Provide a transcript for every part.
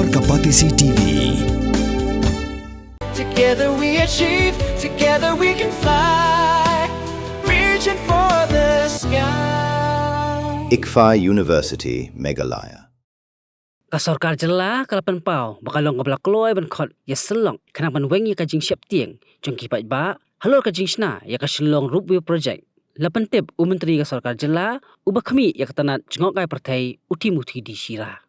Kapatisi TV. Together we achieve, together we can fly, reaching for the sky. ICFA University, Meghalaya. Kasorkar jela kalapan pau bakalong kabla kloy ban khot ya selong kana ban weng ya kajing siap tieng jongki pai ba halor kajing sna ya ka selong rupwi project lapan tip menteri kasorkar jela uba khami ya katanat jngok kai perthai uti muthi di sira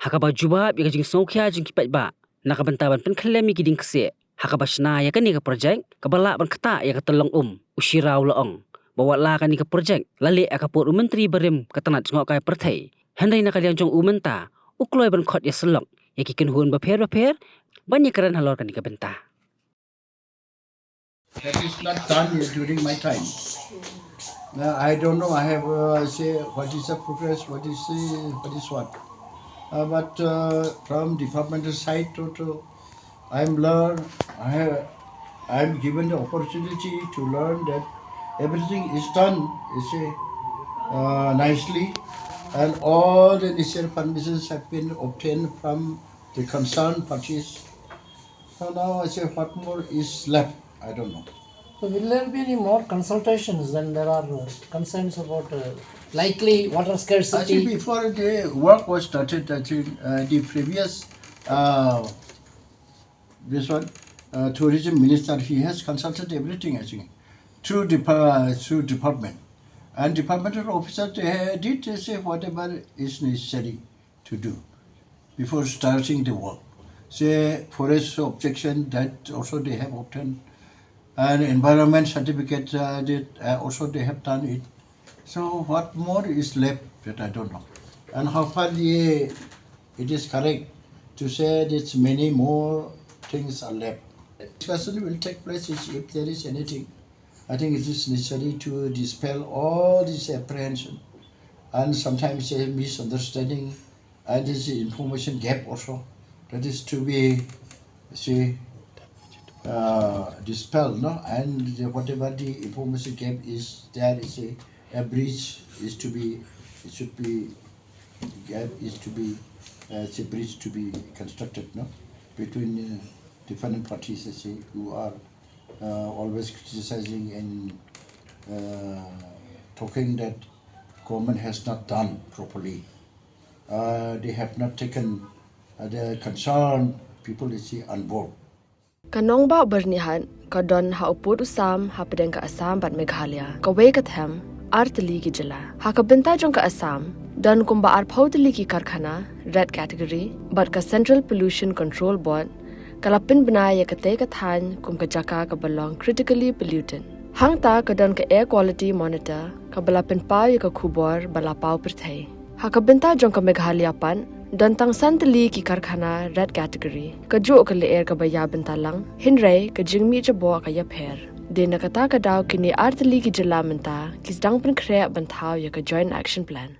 hakaba juba ya kajing songkhya jongki pai ba nakabantaban pen khlemi kiding kse hakaba sna ya kani ka project kabala ban khata ya katolong usira ulaong bawa la kani ka project lali akapur menteri barem katanat jngok kai perthai Handai nak kalian jong umenta, ukloi ban khot ya selong, ya kiken huan baper, banyak keren halor kan benta. That is not done during my time. I don't know. I have say what is the progress, what is what. But from departmental side, I'm given the opportunity to learn that everything is done. Nicely. And all the necessary permissions have been obtained from the concerned parties. So now I say what more is left, I don't know. So will there be any more consultations when there are concerns about likely water scarcity? Actually, before the work was started, the previous tourism minister, he has consulted everything, I think, through department. And departmental officers did say whatever is necessary to do before starting the work. Say forest objection, that also they have obtained, and environment certificate also they have done it. So what more is left that I don't know, and how far it is correct to say that many more things are left. Discussion will take place if there is anything. I think it is necessary to dispel all this apprehension and sometimes a misunderstanding and this information gap also. That is to be dispelled, no? And whatever the information gap is, there is a bridge is to be, it should be, gap is to be, it's a bridge to be constructed, no? Between different parties, who are always criticizing and talking that government has not done properly. They have not taken the concerned people on board. Kanong ba bernihan kadon ha uput usam ha pedeng ka Assam bat Meghalaya ka we ka them artli ki jala ha ka benta jong ka Assam don kumba ar phautli ki karkhana red category bat ka Central Pollution Control Board kalapin banaya kate ka than kum ka jaka ka belong critically pollutant hangta ka don ka air quality monitor ka balapin pau ka khubor bala pau perthai ha ka benta jong ka Meghalaya pan don tang santli ki karkhana red category ka jo ka le air ka baya benta lang hinrai ka jingmi jabo ka ya pher de na ka ta ka daw kini artli ki jala menta kis dang pen khre banthau ya ka joint action plan